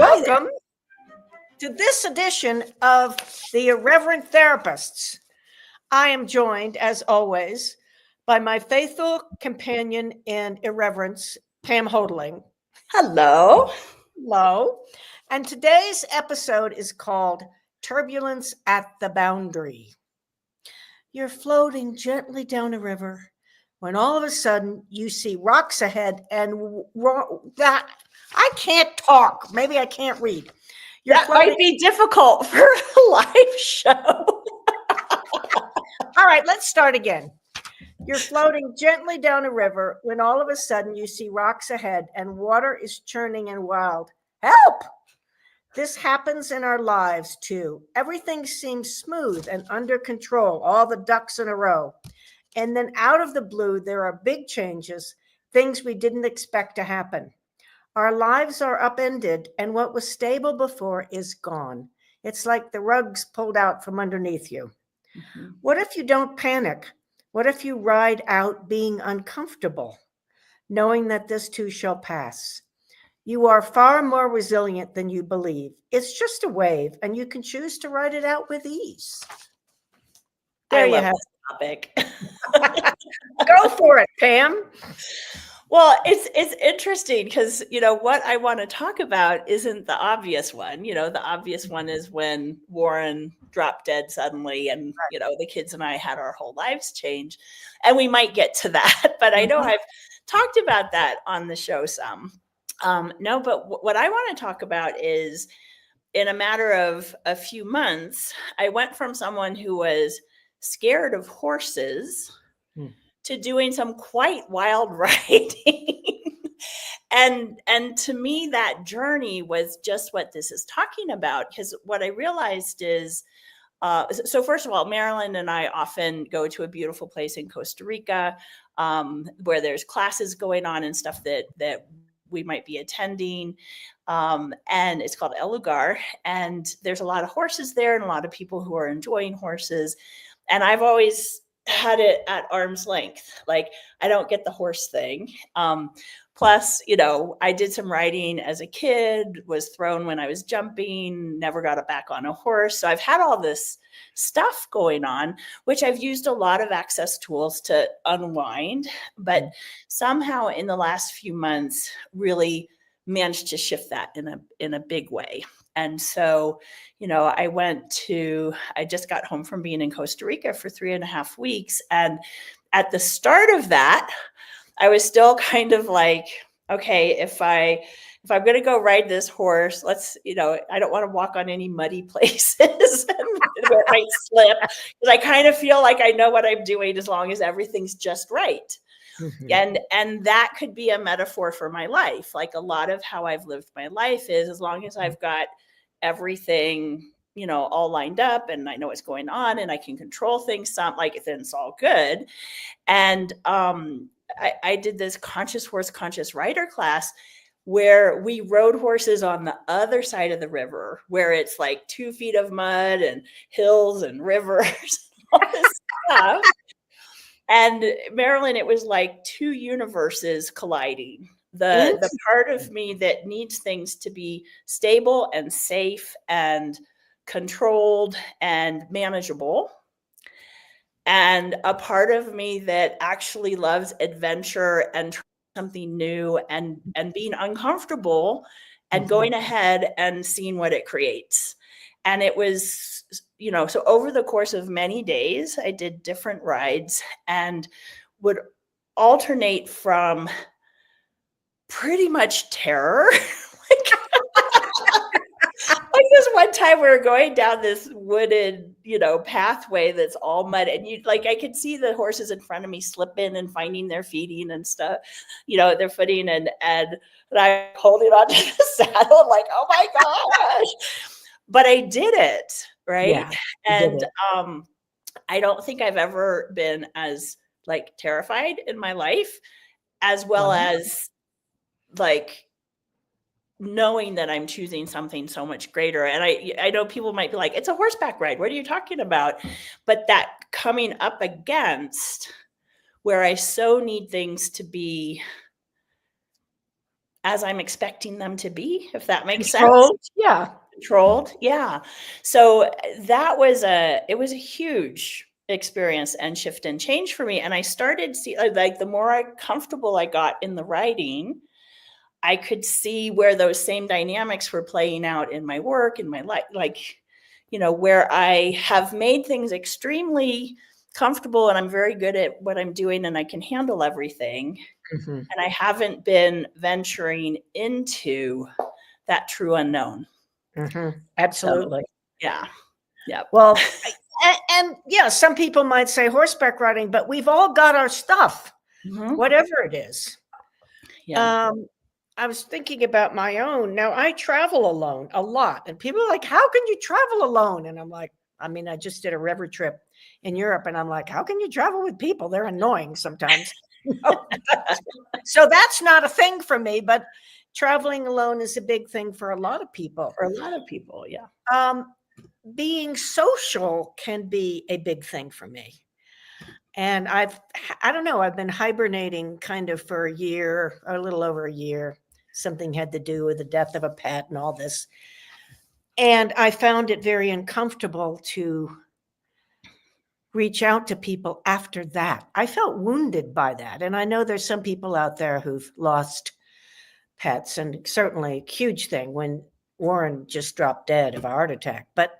Hi there. Welcome to this edition of the Irreverent Therapists. I am joined, as always, by my faithful companion in irreverence, Pam Houghteling. Hello. Hello. And today's episode is called Turbulence at the Boundary. You're floating gently down a river when all of a sudden you see rocks ahead and that I can't talk. Maybe I can't read. That might be difficult for a live show. All right, let's start again. You're floating gently down a river when all of a sudden you see rocks ahead and water is churning and wild. Help! This happens in our lives too. Everything seems smooth and under control, all the ducks in a row. And then out of the blue, there are big changes, things we didn't expect to happen. Our lives are upended, and what was stable before is gone. It's like the rug's pulled out from underneath you. Mm-hmm. What if you don't panic? What if you ride out being uncomfortable, knowing that this too shall pass? You are far more resilient than you believe. It's just a wave, and you can choose to ride it out with ease. There you have the topic. Go for it, Pam. Well, it's interesting because, what I want to talk about isn't the obvious one. The obvious one is when Warren dropped dead suddenly and, the kids and I had our whole lives change. And we might get to that. But I know I've talked about that on the show some. No, but what I want to talk about is in a matter of a few months, I went from someone who was scared of horses to doing some quite wild riding. and to me, that journey was just what this is talking about. Because what I realized is, so first of all, Marilyn and I often go to a beautiful place in Costa Rica where there's classes going on and stuff that we might be attending. And it's called El Lugar. And there's a lot of horses there and a lot of people who are enjoying horses. And I've always had it at arm's length. Like, I don't get the horse thing. Plus, I did some riding as a kid, was thrown when I was jumping, never got back on a horse. So I've had all this stuff going on, which I've used a lot of access tools to unwind. But somehow in the last few months, really managed to shift that in a big way. And so, I just got home from being in Costa Rica for 3.5 weeks. And at the start of that, I was still kind of like, okay, if I'm going to go ride this horse, let's, I don't want to walk on any muddy places where it might slip. Because I kind of feel like I know what I'm doing as long as everything's just right. Mm-hmm. And that could be a metaphor for my life. Like, a lot of how I've lived my life is as long as I've got everything, all lined up and I know what's going on and I can control things, then it's all good. And I did this conscious horse, conscious rider class where we rode horses on the other side of the river, where it's like 2 feet of mud and hills and rivers and all this stuff. And Marilyn, it was like two universes colliding. The part of me that needs things to be stable and safe and controlled and manageable. And a part of me that actually loves adventure and something new and being uncomfortable and going ahead and seeing what it creates. And it was, so over the course of many days, I did different rides and would alternate from pretty much terror. Like this one time we were going down this wooded, pathway that's all mud. And I could see the horses in front of me slipping and finding their feeding and stuff, their footing. And I'm holding on to the saddle like, oh my gosh. But I did it, right? Yeah, and I don't think I've ever been as terrified in my life, as well as knowing that I'm choosing something so much greater. And I know people might be like, it's a horseback ride. What are you talking about? But that coming up against where I so need things to be as I'm expecting them to be, if that makes sense. Controlled? Yeah. Controlled. Yeah. So it was a huge experience and shift and change for me. And I started see like the more comfortable I got in the writing, I could see where those same dynamics were playing out in my work, in my life, like, where I have made things extremely comfortable and I'm very good at what I'm doing and I can handle everything. Mm-hmm. And I haven't been venturing into that true unknown. Mm-hmm. Absolutely. So, yeah. Yeah. Well, and yeah, some people might say horseback riding, but we've all got our stuff, whatever it is. Yeah. I was thinking about my own. Now I travel alone a lot, and people are like, "How can you travel alone?" And I'm like, I mean, I just did a river trip in Europe, and I'm like, "How can you travel with people? They're annoying sometimes." So that's not a thing for me, but traveling alone is a big thing for a lot of people. For a lot of people, yeah. Being social can be a big thing for me. And I don't know, I've been hibernating kind of for a year, a little over a year. Something had to do with the death of a pet and all this. And I found it very uncomfortable to reach out to people after that. I felt wounded by that. And I know there's some people out there who've lost pets, and certainly a huge thing when Warren just dropped dead of a heart attack. But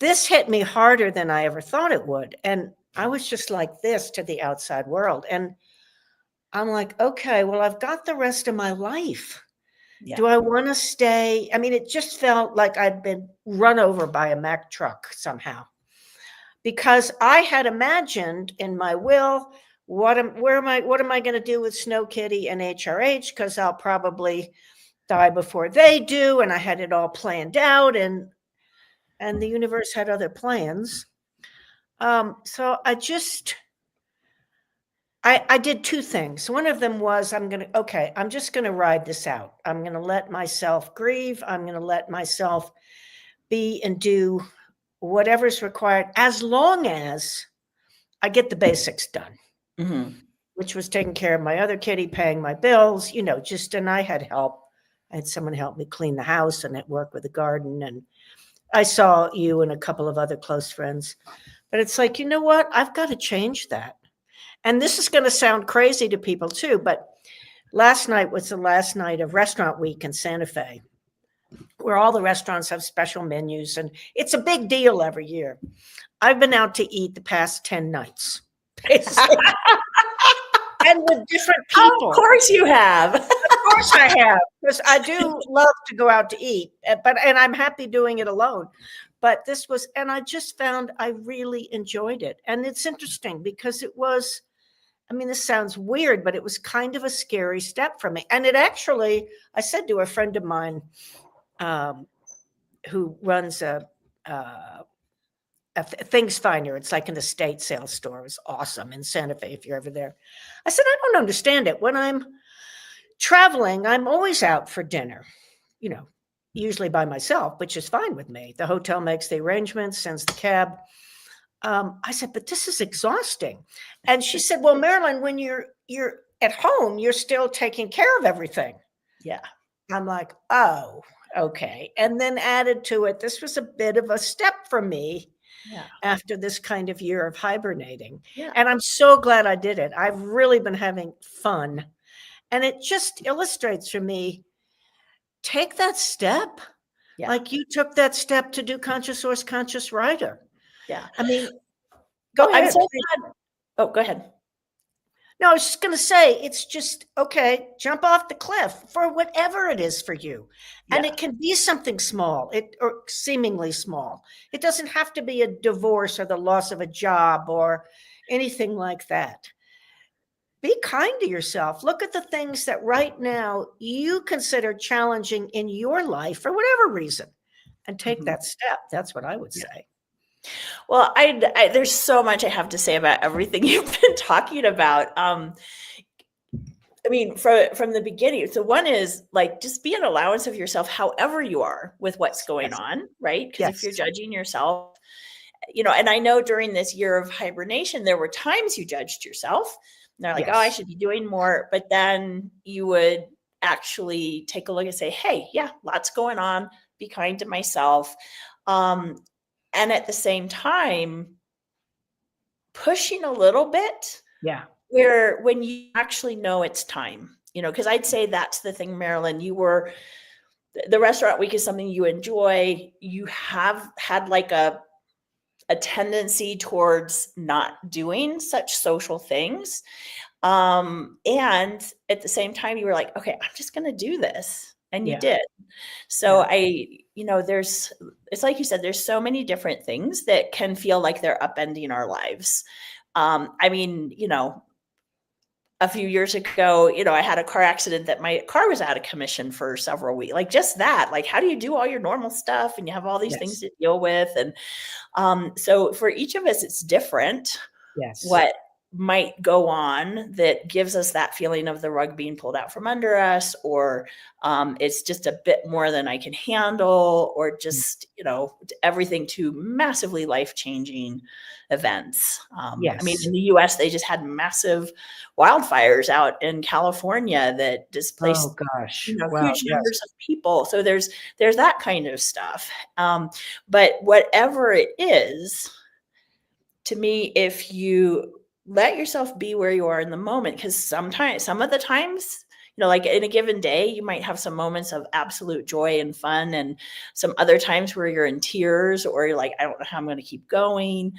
this hit me harder than I ever thought it would. And I was just like this to the outside world. And I'm like, okay, well, I've got the rest of my life. Yeah. Do I want to stay? I mean, it just felt like I'd been run over by a Mack truck somehow, because I had imagined in my will, what am I going to do with Snow Kitty and HRH? Because I'll probably die before they do. And I had it all planned out, and the universe had other plans. So I did two things. One of them was, I'm just going to ride this out. I'm going to let myself grieve. I'm going to let myself be and do whatever's required, as long as I get the basics done, which was taking care of my other kitty, paying my bills, and I had help. I had someone help me clean the house and at work with the garden. And I saw you and a couple of other close friends. But it's like, you know what? I've got to change that. And this is going to sound crazy to people too, but last night was the last night of Restaurant Week in Santa Fe, where all the restaurants have special menus, and it's a big deal every year. I've been out to eat the past 10 nights. And with different people. Of course you have. Of course I have, because I do love to go out to eat, and I'm happy doing it alone. But and I just found I really enjoyed it. And it's interesting because it was, I mean, this sounds weird, but it was kind of a scary step for me. And it actually, I said to a friend of mine who runs a Things Finder, it's like an estate sales store. It was awesome in Santa Fe, if you're ever there. I said, I don't understand it. When I'm traveling, I'm always out for dinner, usually by myself, which is fine with me. The hotel makes the arrangements, sends the cab. I said, but this is exhausting. And she said, well, Marilyn, when you're at home, you're still taking care of everything. Yeah. I'm like, oh, okay. And then added to it, this was a bit of a step for me after this kind of year of hibernating. Yeah. And I'm so glad I did it. I've really been having fun. And it just illustrates for me, take that step. Yeah. Like you took that step to do Conscious Source, Conscious Writer. Yeah. I mean, go ahead. I'm so glad. Oh, go ahead. No, I was just going to say, it's just, okay, jump off the cliff for whatever it is for you. And it can be something small, or seemingly small. It doesn't have to be a divorce or the loss of a job or anything like that. Be kind to yourself. Look at the things that right now you consider challenging in your life for whatever reason, and take that step. That's what I would say. Well, there's so much I have to say about everything you've been talking about. I mean, from the beginning. So one is like, just be an allowance of yourself, however you are with what's going on, right? Because if you're judging yourself, and I know during this year of hibernation, there were times you judged yourself. And they're like, oh, I should be doing more. But then you would actually take a look and say, hey, yeah, lots going on. Be kind to myself. And at the same time, pushing a little bit. Yeah. Where when you actually know it's time, because I'd say that's the thing, Marilyn, the restaurant week is something you enjoy. You have had like a tendency towards not doing such social things. And at the same time, you were like, okay, I'm just going to do this. And you did. So it's like you said, there's so many different things that can feel like they're upending our lives. A few years ago, I had a car accident that my car was out of commission for several weeks. Like just that, like, how do you do all your normal stuff? And you have all these things to deal with. And so for each of us, it's different. Yes. What might go on that gives us that feeling of the rug being pulled out from under us, or it's just a bit more than I can handle, or just, everything to massively life-changing events. Yes. In the US, they just had massive wildfires out in California that displaced huge numbers of people. So there's that kind of stuff. But whatever it is, to me, if you let yourself be where you are in the moment, because some of the times, like in a given day, you might have some moments of absolute joy and fun, and some other times where you're in tears, or you're like, I don't know how I'm going to keep going,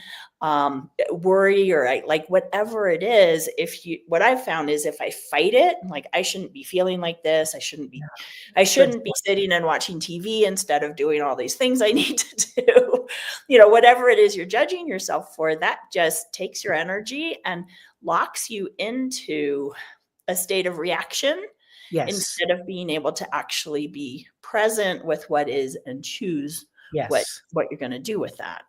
worry, or like whatever it is. What I've found is if I fight it, like, I shouldn't be feeling like this. I shouldn't be sitting and watching TV instead of doing all these things I need to do. Whatever it is you're judging yourself for, that just takes your energy and locks you into a state of reaction, instead of being able to actually be present with what is and choose what you're going to do with that.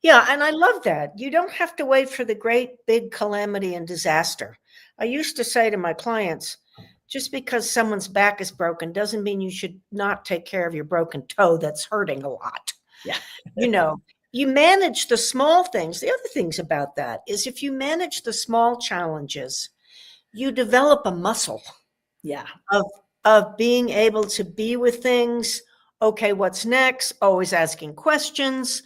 Yeah. And I love that. You don't have to wait for the great big calamity and disaster. I used to say to my clients, just because someone's back is broken doesn't mean you should not take care of your broken toe that's hurting a lot. Yeah. You manage the small things. The other things about that is, if you manage the small challenges, you develop a muscle of being able to be with things. Okay, what's next? Always asking questions,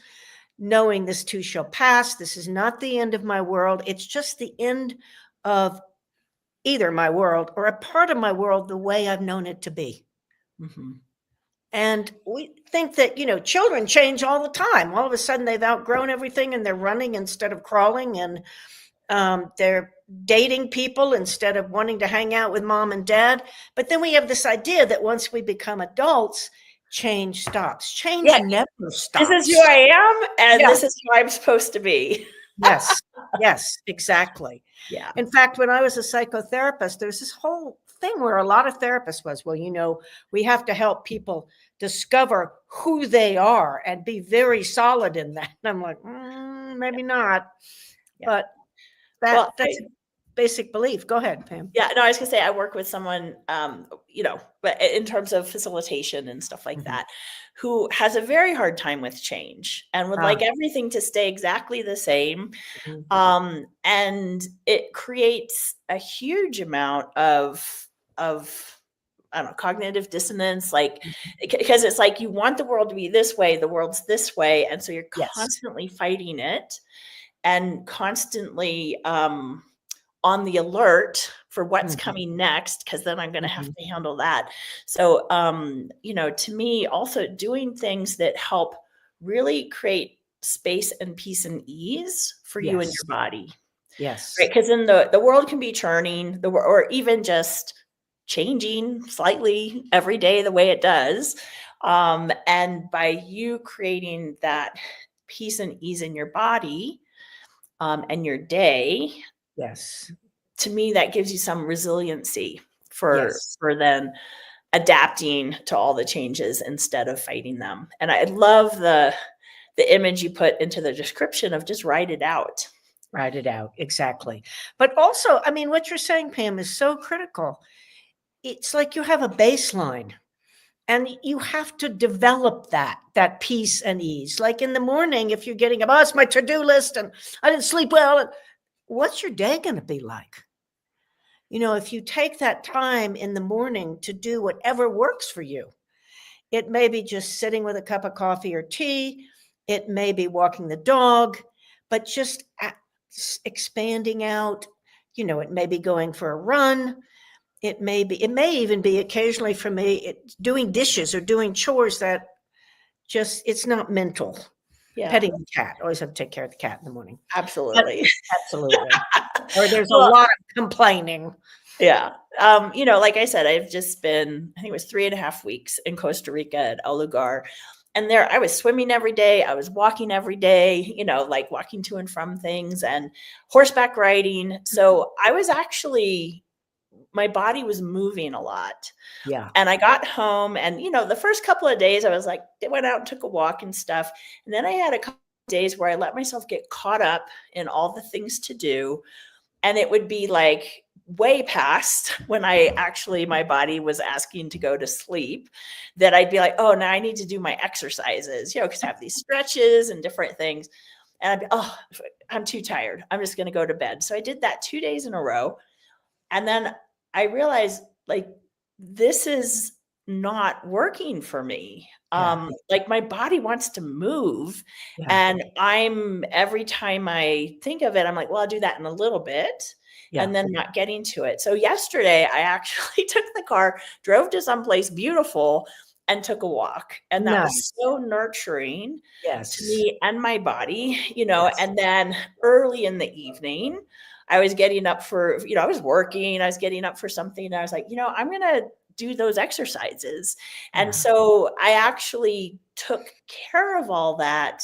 knowing this too shall pass. This is not the end of my world. It's just the end of either my world or a part of my world the way I've known it to be. Mm-hmm. And we think that, children change all the time. All of a sudden they've outgrown everything and they're running instead of crawling, and they're dating people instead of wanting to hang out with mom and dad. But then we have this idea that once we become adults, change stops. Change never stops. This is who I am, and this is who I'm supposed to be. Yes, exactly. Yeah. In fact, when I was a psychotherapist, there's this whole thing where a lot of therapists was, we have to help people discover who they are and be very solid in that. And I'm like, maybe not. Yeah. But that's a basic belief. Go ahead, Pam. Yeah, no, I was gonna say, I work with someone, but in terms of facilitation and stuff like that, who has a very hard time with change and would like everything to stay exactly the same. And it creates a huge amount of I don't know, cognitive dissonance, because it's like, you want the world to be this way, the world's this way. And so you're constantly fighting it, and constantly on the alert for what's coming next, because then I'm going to have to handle that. So, to me, also doing things that help really create space and peace and ease for you and your body. Yes. Right. Because then the world can be churning, or even just changing slightly every day the way it does. And by you creating that peace and ease in your body, and your day, to me, that gives you some resiliency for then adapting to all the changes instead of fighting them. And I love the image you put into the description of just write it out. Write it out. Exactly. But also, what you're saying, Pam, is so critical. It's like you have a baseline, and you have to develop that peace and ease. Like in the morning, if you're getting up, it's my to-do list and I didn't sleep well. What's your day going to be like? if you take that time in the morning to do whatever works for you, it may be just sitting with a cup of coffee or tea. It may be walking the dog, but just expanding out. It may be going for a run. It may even be occasionally for me, doing dishes or doing chores that it's not mental. Yeah. Petting the cat. Always have to take care of the cat in the morning. Absolutely. Absolutely. Or there's a lot of complaining. Yeah. Like I said, I've just been, I think it was 3.5 weeks in Costa Rica at El Lugar. And there I was swimming every day. I was walking every day, like walking to and from things and horseback riding. So I was actually, my body was moving a lot. Yeah. And I got home and, the first couple of days I was like, I went out and took a walk and stuff. And then I had a couple of days where I let myself get caught up in all the things to do. And it would be like way past when my body was asking to go to sleep, that I'd be like, oh, now I need to do my exercises, because I have these stretches and different things. And I'd be, oh, I'm too tired. I'm just going to go to bed. So I did that 2 days in a row. And then I realized, like, this is not working for me. Yeah. Like, my body wants to move. Yeah. And every time I think of it, I'm like, well, I'll do that in a little bit. Yeah. And then not getting to it. So yesterday I actually took the car, drove to someplace beautiful and took a walk. And that was so nurturing to me and my body, and then early in the evening, I was getting up for, I was working, I was getting up for something. And I was like, I'm going to do those exercises. And so I actually took care of all that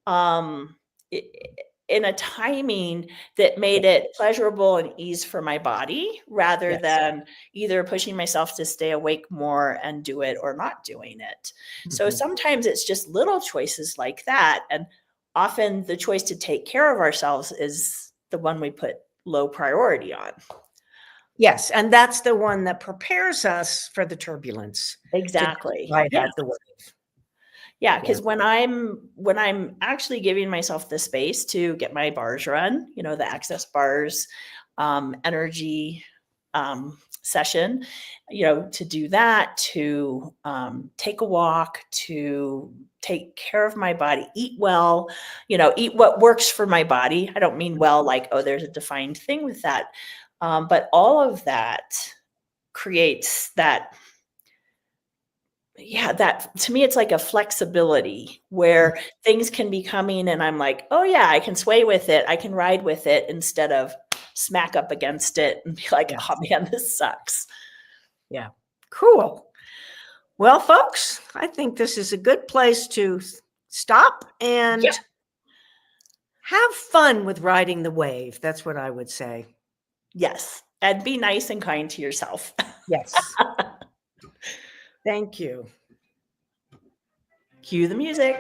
in a timing that made it pleasurable and ease for my body, rather than either pushing myself to stay awake more and do it or not doing it. So sometimes it's just little choices like that. And often the choice to take care of ourselves is the one we put low priority on. Yes. And that's the one that prepares us for the turbulence. Exactly. Right out the wave. Yeah, because when I'm actually giving myself the space to get my bars run, the access bars, energy session, to do that, to take a walk, to take care of my body, eat well, eat what works for my body. I don't mean well, like, oh, there's a defined thing with that. But all of that creates that. Yeah, that to me, it's like a flexibility where things can be coming and I'm like, oh yeah, I can sway with it. I can ride with it instead of smack up against it and be like, oh man, this sucks. Yeah. Cool. Well, folks, I think this is a good place to stop and have fun with riding the wave. That's what I would say. Yes. And be nice and kind to yourself. Yes. Thank you. Cue the music.